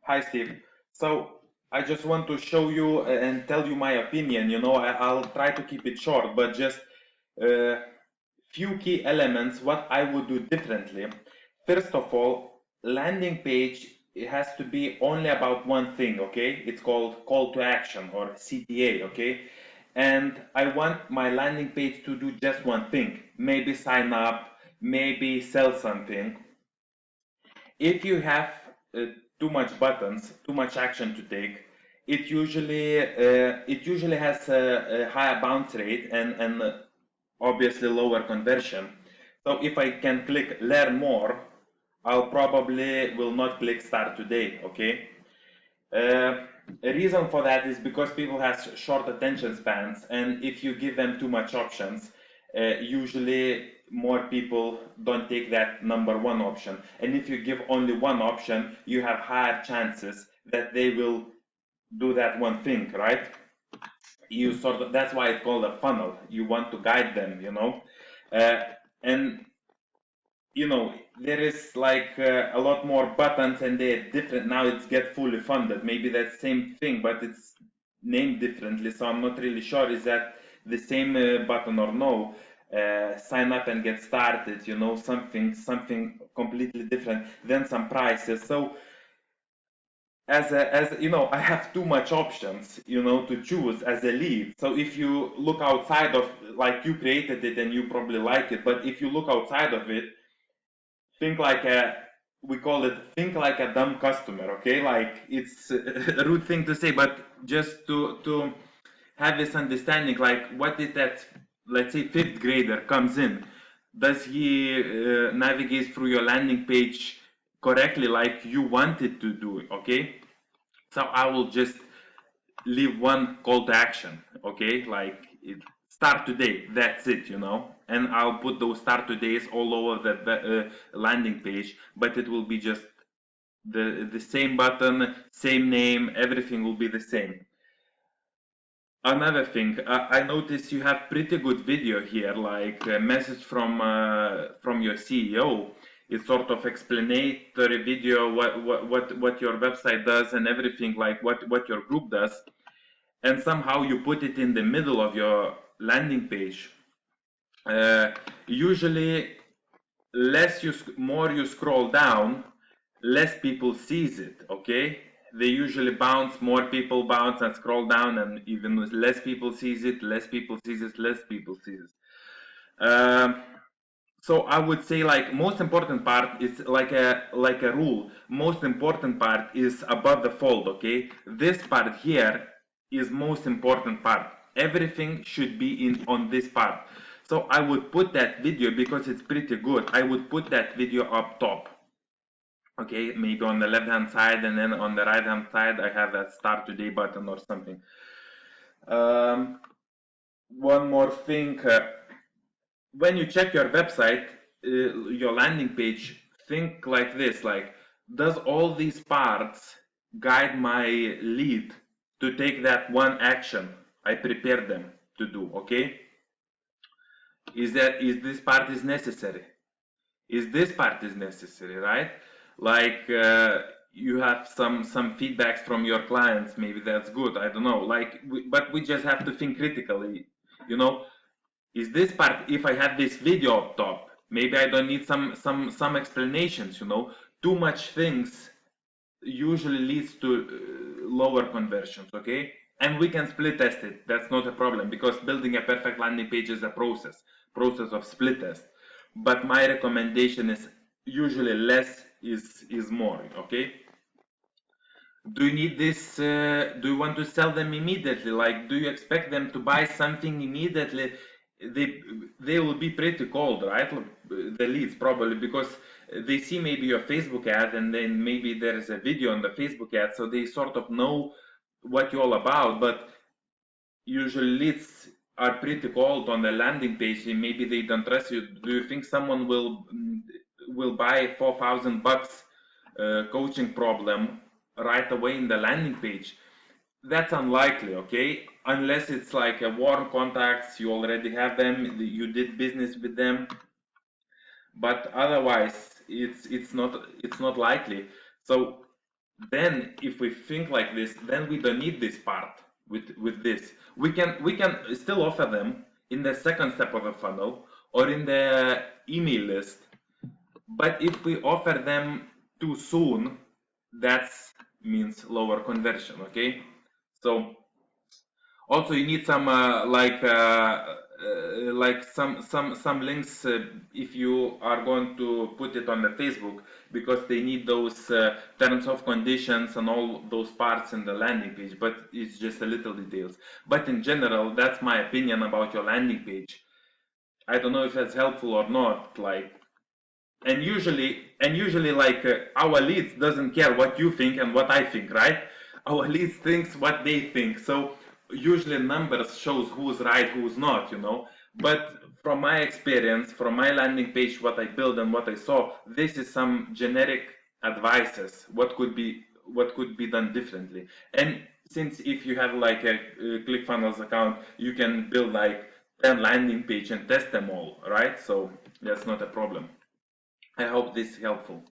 Hi, Steve. So I just want to show you and tell you my opinion. I'll try to keep it short, but just uh, few key elements what I would do differently. First of all, landing page it has to be only about one thing, okay? It's called call to action or CTA, okay? And I want my landing page to do just one thing. Maybe sign up, maybe sell something. If you have too much buttons, too much action to take, it usually has a higher bounce rate and obviously lower conversion. So if I can click learn more, I'll probably will not click start today. Okay. A reason for that is because people have short attention spans, and if you give them too much options, usually more people don't take that number one option. And if you give only one option, you have higher chances that they will do that one thing, right? That's why it's called a funnel. You want to guide them. Uh, and there is like a lot more buttons and they're different now. It's get fully funded, maybe that same thing, but it's named differently, so I'm not really sure is that the same button or no. Sign up and get started, something completely different, then some prices. So as I have too much options, to choose as a lead. So if you look outside of, like, you created it and you probably like it, but if you look outside of it, think like we call it think like a dumb customer. Okay, like it's a rude thing to say, but just to have this understanding, like what is that, let's say fifth grader comes in, does he navigate through your landing page correctly like you want it to do? Okay, so I will just leave one call to action. Okay, like start today, that's it. And I'll put those start todays all over the landing page, but it will be just the same button, same name, everything will be the same. Another thing, I noticed you have pretty good video here, like a message from your CEO. It's sort of explanatory video, what your website does and everything, like what your group does, and somehow you put it in the middle of your landing page. Usually, more you scroll down, less people sees it. Okay, they usually bounce, more people bounce and scroll down, and even less people sees it, less people sees it, less people sees it. So I would say, like, most important part is like a rule. Most important part is above the fold. Okay, this part here is most important part. Everything should be in on this part. So I would put that video, because it's pretty good, I would put that video up top. Okay, maybe on the left hand side, and then on the right hand side I have that start today button or something. One more thing, when you check your website, your landing page, think like this, like, does all these parts guide my lead to take that one action I prepared them to do? Okay, is this part is necessary? Is this part is necessary, right? Like, you have some feedbacks from your clients, maybe that's good, I don't know, like, but we just have to think critically. you know is this part, if I have this video up top, maybe I don't need some explanations. Too much things usually leads to lower conversions. Okay, and we can split test it, that's not a problem, because building a perfect landing page is a process of split test. But my recommendation is usually less is more. Okay, do you need this, do you want to sell them immediately? Like, do you expect them to buy something immediately? They will be pretty cold, right? The leads, probably, because they see maybe your Facebook ad, and then maybe there is a video on the Facebook ad, so they sort of know what you're all about. But usually leads are pretty cold on the landing page, and maybe they don't trust you. Do you think someone will buy $4,000 coaching problem right away in the landing page? That's unlikely. Okay, unless it's like a warm contacts, you already have them, you did business with them, but otherwise it's not likely. So then if we think like this, then we don't need this part with this. We can still offer them in the second step of the funnel or in the email list. But if we offer them too soon, that means lower conversion, okay? So also you need some some links if you are going to put it on the Facebook, because they need those terms of conditions and all those parts in the landing page, but it's just a little details. But in general, that's my opinion about your landing page. I don't know if that's helpful or not, like, and usually like our leads doesn't care what you think and what I think, right? Our leads thinks what they think. So usually numbers shows who's right, who's not, but from my experience, from my landing page, what I built and what I saw, this is some generic advices what could be done differently. And since if you have like a ClickFunnels account, you can build like 10 landing page and test them all, right? So that's not a problem. I hope this is helpful.